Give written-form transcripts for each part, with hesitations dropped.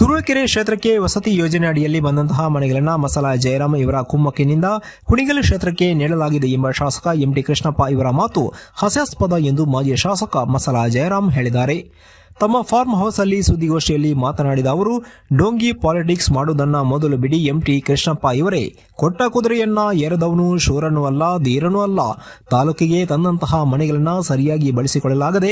ತುರುವೇಕೆರೆ ಕ್ಷೇತ್ರಕ್ಕೆ ವಸತಿ ಯೋಜನೆ ಅಡಿಯಲ್ಲಿ ಬಂದಂತಹ ಮನೆಗಳನ್ನು ಮಸಾಲ ಜಯರಾಮ್ ಇವರ ಕುಮ್ಮಕ್ಕಿನಿಂದ ಕುಣಿಗಲ್ ಕ್ಷೇತ್ರಕ್ಕೆ ನೀಡಲಾಗಿದೆ ಎಂಬ ಶಾಸಕ ಎಂಟಿ ಕೃಷ್ಣಪ್ಪ ಇವರ ಮಾತು ಹಾಸ್ಯಾಸ್ಪದ ಎಂದು ಮಾಜಿ ಶಾಸಕ ಮಸಾಲ ಜಯರಾಮ್ ಹೇಳಿದ್ದಾರೆ. ತಮ್ಮ ಫಾರ್ಮ್ ಹೌಸ್ ಅಲ್ಲಿ ಸುದ್ದಿಗೋಷ್ಠಿಯಲ್ಲಿ ಮಾತನಾಡಿದ ಅವರು, ಡೋಂಗಿ ಪಾಲಿಟಿಕ್ಸ್ ಮಾಡುವುದನ್ನ ಮೊದಲು ಬಿಡಿ. ಎಂಟಿ ಕೃಷ್ಣಪ್ಪ ಇವರೇ ಕೊಟ್ಟ ಕುದುರೆಯನ್ನ ಏರದವನು ಶೂರನೂ ಅಲ್ಲ, ಧೀರನೂ ಅಲ್ಲ. ತಾಲೂಕಿಗೆ ತಂದಂತಹ ಮನೆಗಳನ್ನ ಸರಿಯಾಗಿ ಬಳಸಿಕೊಳ್ಳಲಾಗದೆ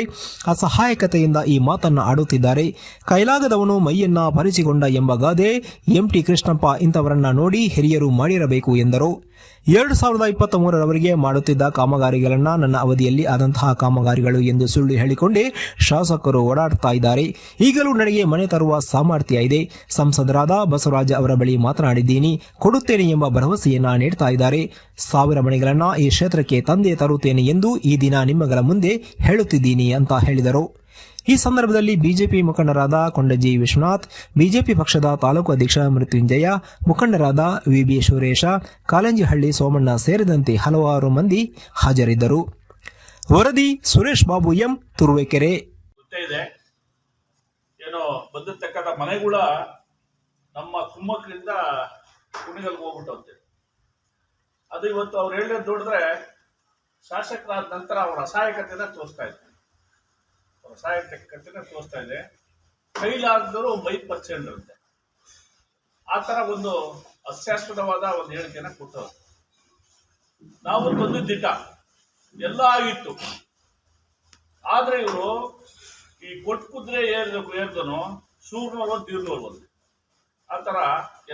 ಅಸಹಾಯಕತೆಯಿಂದ ಈ ಮಾತನ್ನ ಆಡುತ್ತಿದ್ದಾರೆ. ಕೈಲಾಗದವನು ಮೈಯನ್ನ ಪರಿಚಿಕೊಂಡ ಎಂಬ ಗಾದೆ ಎಂಟಿ ಕೃಷ್ಣಪ್ಪ ಇಂಥವರನ್ನ ನೋಡಿ ಹಿರಿಯರು ಮಾಡಿರಬೇಕು ಎಂದರು. 2023ರವರೆಗೆ ಮಾಡುತ್ತಿದ್ದ ಕಾಮಗಾರಿಗಳನ್ನ ನನ್ನ ಅವಧಿಯಲ್ಲಿ ಆದಂತಹ ಕಾಮಗಾರಿಗಳು ಎಂದು ಸುಳ್ಳು ಹೇಳಿಕೊಂಡೇ ಶಾಸಕರು ಓಡಾಡ್ತಾ ಇದ್ದಾರೆ. ಈಗಲೂ ನನಗೆ ಮನೆ ತರುವ ಸಾಮರ್ಥ್ಯ ಇದೆ. ಸಂಸದರಾದ ಬಸವರಾಜ ಅವರ ಬಳಿ ಮಾತನಾಡಿದ್ದೀನಿ, ಕೊಡುತ್ತೇನೆ ಎಂಬ ಭರವಸೆಯನ್ನ ನೀಡ್ತಾ ಇದ್ದಾರೆ. 1000 ಮನೆಗಳನ್ನ ಈ ಕ್ಷೇತ್ರಕ್ಕೆ ತಂದೆ ತರುತ್ತೇನೆ ಎಂದು ಈ ದಿನ ನಿಮ್ಮಗಳ ಮುಂದೆ ಹೇಳುತ್ತಿದ್ದೀನಿ ಅಂತ ಹೇಳಿದರು. ಈ ಸಂದರ್ಭದಲ್ಲಿ ಬಿಜೆಪಿ ಮುಖಂಡರಾದ ಕೊಂಡಜ್ಜಿ ವಿಶ್ವನಾಥ್, ಬಿಜೆಪಿ ಪಕ್ಷದ ತಾಲೂಕು ಅಧ್ಯಕ್ಷ ಮೃತ್ಯುಂಜಯ, ಮುಖಂಡರಾದ ವಿಬಿ ಸುರೇಶ, ಕಾಲಂಜಿಹಳ್ಳಿ ಸೋಮಣ್ಣ ಸೇರಿದಂತೆ ಹಲವಾರು ಮಂದಿ ಹಾಜರಿದ್ದರು. ವರದಿ ಸುರೇಶ್ ಬಾಬು ಎಂ, ತುರುವೇಕೆರೆ. ಏನೋ ಬಂದಿರ್ತಕ್ಕಂಥ ಮನೆಗಳ ನಮ್ಮ ಕುಮ್ಮಕ್ಕಿನಿಂದ ಕುಣಿಗಲ್ಗೆ ಹೋಗ್ಬಿಟ್ಟಂತೆ. ಅದು ಇವತ್ತು ಅವ್ರು ಹೇಳಿದ್ ನೋಡಿದ್ರೆ ಶಾಸಕರಾದ ನಂತರ ಅವರ ಅಸಹಾಯಕತೆನ ತೋರಿಸ್ತಾ ಇದೆ. ಅಸಹಾಯಕತೆನ ತೋರಿಸ್ತಾ ಇದೆ. ಕೈಲಾಗದವರು ಮೈ ಪರಿಚಯಂತೆ ಆ ತರ ಒಂದು ಹಾಸ್ಯಾಸ್ಪದವಾದ ಒಂದು ಹೇಳಿಕೆನ ಕೊಟ್ಟರು. ನಾವು ಬಂದಿದ್ದಿಟ್ಟ ಎಲ್ಲ ಆಗಿತ್ತು. ಆದ್ರೆ ಇವರು ಈ ಕೊಟ್ಟು ಕುದ್ರೆ ಏರ್ದನು ಶೂರ್ನೋರ್ಬೋದು ತೀರ್ನೋರ್ಬೋದು ಆ ತರ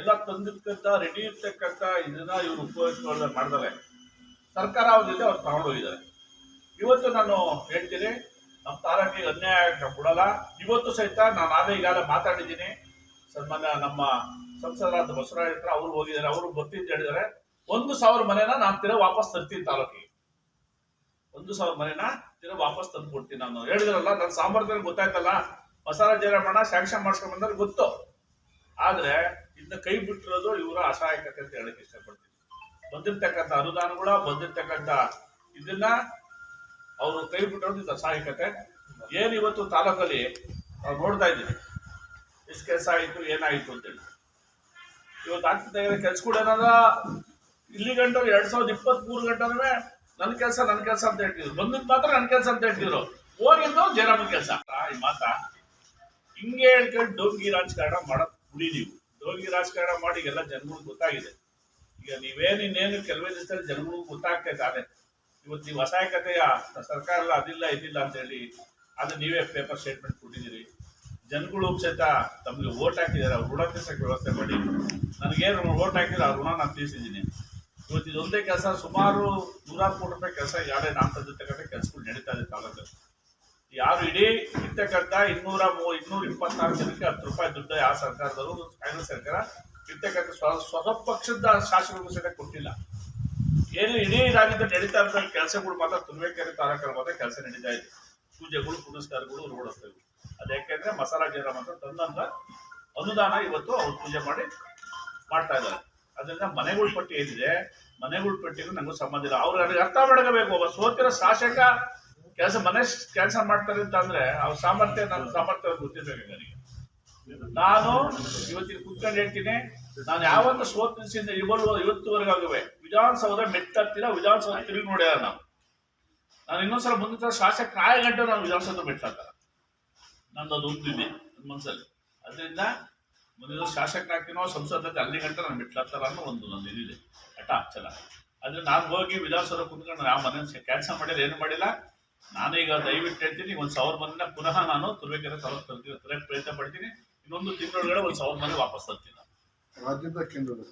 ಎಲ್ಲ ತಂದಿರ್ತಕ್ಕಂಥ ರೆಡಿ ಇರ್ತಕ್ಕಂಥ ಇದನ್ನ ಇವ್ರು ಉಪಯೋಗ ಮಾಡಿದ್ದಾರೆ. ಸರ್ಕಾರ ಅವಧಿಯಲ್ಲಿ ಅವ್ರು ತಗೊಂಡೋಗಿದ್ದಾರೆ. ಇವತ್ತು ನಾನು ಹೇಳ್ತೀನಿ, ನಮ್ಮ ತಾಲೂಕಿಗೆ ಅನ್ಯಾಯ ಕೊಡಲ್ಲ. ಇವತ್ತು ಸಹಿತ ನಾನು ಈಗಾಗಲೇ ಮಾತಾಡಿದ್ದೀನಿ. ಸನ್ಮಾನ್ಯ ನಮ್ಮ ಸಂಸದರಾದ ಬಸವರಾಜ ಹತ್ರ ಅವರು ಹೋಗಿದ್ದಾರೆ. ಅವರು ಬರ್ತೀನಿ ಹೇಳಿದ್ದಾರೆ. 1000 ಮನೆನ ನಾನು ತಿರ ವಾಪಸ್ ತರ್ತೀನಿ. ತಾಲೂಕಿಗೆ 1000 ಮನೆನ ತಿರ ವಾಪಸ್ ತಂದು ಕೊಡ್ತೀನಿ. ನಾನು ಹೇಳಿದ್ರಲ್ಲ, ನನ್ನ ಸಾಮರ್ಥ್ಯ ಗೊತ್ತಾಯ್ತಲ್ಲ. ಮಸಾಲ ಜಯರಾಮಣ್ಣ ಸ್ಯಾಂಕ್ಷನ್ ಮಾಡ್ಸ್ಕೊಂಡ್ ಬಂದ್ರೆ ಗೊತ್ತು. ಆದ್ರೆ ಇದನ್ನ ಕೈ ಬಿಟ್ಟಿರೋದು ಇವರ ಅಸಹಾಯಕತೆ ಅಂತ ಹೇಳಕ್ ಇಷ್ಟಪಡ್ತೀನಿ. ಬಂದಿರ್ತಕ್ಕಂಥ ಅನುದಾನಗಳ ಬಂದಿರ್ತಕ್ಕಂಥ ಇದನ್ನ ಅವರು ಕೈ ಬಿಟ್ಟಿರೋದು ಇದು ಅಸಹಾಯಕತೆ. ಏನ್ ಇವತ್ತು ತಾಲೂಕಲ್ಲಿ ನಾವು ನೋಡ್ತಾ ಇದ್ದೀವಿ ಎಷ್ಟು ಕೆಲಸ ಆಯಿತು, ಏನಾಯಿತು ಅಂತೇಳಿ. ಇವತ್ತು ಆಗ್ತಾ ಇರೋ ಕೆಲ್ಸಗಳು ಏನಾದ್ರ ಇಲ್ಲಿ ಗಂಟೆ 2023 ಗಂಟೆ ನನ್ನ ಕೆಲಸ ಅಂತ ಹೇಳ್ತಿದ್ರು. ಬಂದಿದ್ ಮಾತ್ರ ನನ್ನ ಕೆಲಸ ಅಂತ ಹೇಳ್ತಿದ್ರು. ಹೋಗಿದ್ದು ಜಯರಾಮನ್ ಕೆಲಸ. ಈ ಮಾತಾ ಹಿಂಗೆ ಹೇಳ್ಕೊಂಡು ಡೋಂಗಿ ರಾಜಕಾರಣ ಮಾಡೋದು ಬಿಡಿ. ನೀವು ಡೋಂಗಿ ರಾಜಕಾರಣ ಮಾಡಿ ಎಲ್ಲ ಜನಗಳಿಗೆ ಗೊತ್ತಾಗಿದೆ. ಈಗ ಇನ್ನೇನು ಕೆಲವೇ ದಿವಸದಲ್ಲಿ ಜನಗಳಿಗೆ ಗೊತ್ತಾಗ್ತೈತೆ. ಅದೇ ಇವತ್ತು ನೀವು ಅಸಹಾಯಕತೆಯ ಸರ್ಕಾರ ಎಲ್ಲ ಅದಿಲ್ಲ ಇದಿಲ್ಲ ಅಂತ ಹೇಳಿ ಅದು ನೀವೇ ಪೇಪರ್ ಸ್ಟೇಟ್ಮೆಂಟ್ ಕೊಟ್ಟಿದ್ದೀರಿ. ಜನಗಳು ಸಹಿತ ತಮಗೆ ಓಟ್ ಹಾಕಿದ್ದಾರೆ. ಅವ್ರು ಋಣ ತೀರ್ಸಕ್ಕೆ ವ್ಯವಸ್ಥೆ ಮಾಡಿ. ನನಗೇನು ಓಟ್ ಹಾಕಿದ್ರೆ ಆ ಋಣ ನಾನು ತೀರಿಸಿದ್ದೀನಿ. ಇವತ್ತು ಇದೊಂದೇ ಕೆಲಸ ಸುಮಾರು 100 ಕೋಟಿ ರೂಪಾಯಿ ಕೆಲಸ ಯಾರೇ ನಾನು ತಂದಿರ್ತಕ್ಕಂಥ ಕೆಲಸಗಳು ನಡೀತಾ ಇದೆ ತಾಲೂಕಲ್ಲಿ. ಯಾರು ಇಡೀ ಇರ್ತಕ್ಕಂಥ 226 ಜನಕ್ಕೆ 10 ರೂಪಾಯಿ ದುಡ್ಡು ಯಾವ ಸರ್ಕಾರದವರು ಕಾಂಗ್ರೆಸ್ ಸರ್ಕಾರ ಇರ್ತಕ್ಕಂಥ ಸ್ವಪಕ್ಷದ ಶಾಸಕರಿಗೂ ಸಹಿತ ಕೊಟ್ಟಿಲ್ಲ. ಏನು ಇಡೀ ರಾಜ್ಯದಲ್ಲಿ ನಡೀತಾ ಇರೋ ಕೆಲಸಗಳು ಮಾತ್ರ ತುರುವೇಕೆರೆ ತಾಲೂಕಲ್ಲಿ ಮಾತ್ರ ಕೆಲಸ ನಡೀತಾ ಇದೆ. ಪೂಜೆಗಳು, ಪುನಸ್ಕಾರಗಳು, ರೋಡ್ ರಸ್ತೆಗಳು. ಅದು ಯಾಕೆಂದ್ರೆ ಮಸಾಲ ಜಯರಾಮ್ ಅಂತ ತಂದಂತ ಅನುದಾನ ಇವತ್ತು ಅವ್ರು ಪೂಜೆ ಮಾಡ್ತಾ ಇದ್ದಾರೆ. ಅದರಿಂದ ಮನೆಗಳ ಪಟ್ಟಿ ಏನಿದೆ, ಮನೆಗಳ ಪಟ್ಟಿಗೂ ನನಗೂ ಸಂಬಂಧ ಇಲ್ಲ. ಅವ್ರು ನನಗೆ ಅರ್ಥ ಮಾಡ್ಕೋಬೇಕು. ಒಬ್ಬ ಸೋತಿರೋ ಶಾಸಕ ಮನೆ ಕೆಲಸ ಮಾಡ್ತಾರೆ ಅಂತ ಅಂದ್ರೆ ಅವ್ರ ಸಾಮರ್ಥ್ಯ, ನನ್ನ ಸಾಮರ್ಥ್ಯ ಗೊತ್ತಿರ್ಬೇಕು ನನಗೆ. ನಾನು ಇವತ್ತಿಗೆ ಕುತ್ಕೊಂಡು ಹೇಳ್ತೀನಿ, ನಾನು ಯಾವತ್ತು ಸೋತಿಸಿಂದ ಇವತ್ತುವರೆಗಾಗುವೆ ವಿಧಾನಸೌಧ ಮೆಟ್ಟತ್ತಿಲ್ಲ. ವಿಧಾನಸೌಧ ತಿರುಗಿ ನೋಡ್ಯಾರ ನಾನು ಇನ್ನೊಂದ್ಸಲ ಮುಂದಿನ ಶಾಸಕ ನಾಳೆ ಗಂಟೆ ನಾನು ವಿಧಾನಸೌಧ ಮೆಟ್ಲತ್ತಾರ ನಂದೊಂದು ಉಂಟಿದೆ ನನ್ನ ಮನಸ್ಸಲ್ಲಿ. ಅದರಿಂದ ಮುಂದಿನ ಶಾಸಕರಾಗ್ತೀನೋ ಸಂಸದ ಅಲ್ಲಿ ಗಂಟೆ ನಾನು ಮೆಟ್ಲತ್ತಾರ ಅನ್ನೋ ಒಂದು ಇದಿದೆ ಹಠ ಚಲ. ಅದ್ರ ನಾನು ಹೋಗಿ ವಿಧಾನಸೌಧ ಕುತ್ಕೊಂಡು ಯಾವ ಮನೆ ಕೆಲಸ ಮಾಡಿಲ್ಲ, ಏನು ಮಾಡಿಲ್ಲ. ನಾನೀಗ ದಯವಿಟ್ಟು ಹೇಳ್ತೀನಿ, 1000 ಮನೆನ ಪುನಃ ನಾನು ತುರುವೇಕೆರೆ ತಾಲೂಕು ತರ್ತೀನಿ, ಪ್ರಯತ್ನ ಪಡ್ತೀನಿ. ಇನ್ನೊಂದು ತಿಂಗಳೊಳಗಡೆ 1000 ಮನೆ ವಾಪಸ್ ತರ್ತೀನಿ. ರಾಜ್ಯದ ಕೇಂದ್ರದ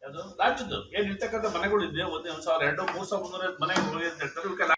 ಯಾವುದು ರಾಜ್ಯದ್ದು ಏನ್ ಇರ್ತಕ್ಕಂಥ ಮನೆಗಳು ಇದೆ. 1,000, 2,000, 3,300 ಮನೆ ಅಂತ ಹೇಳ್ತಾರೆ.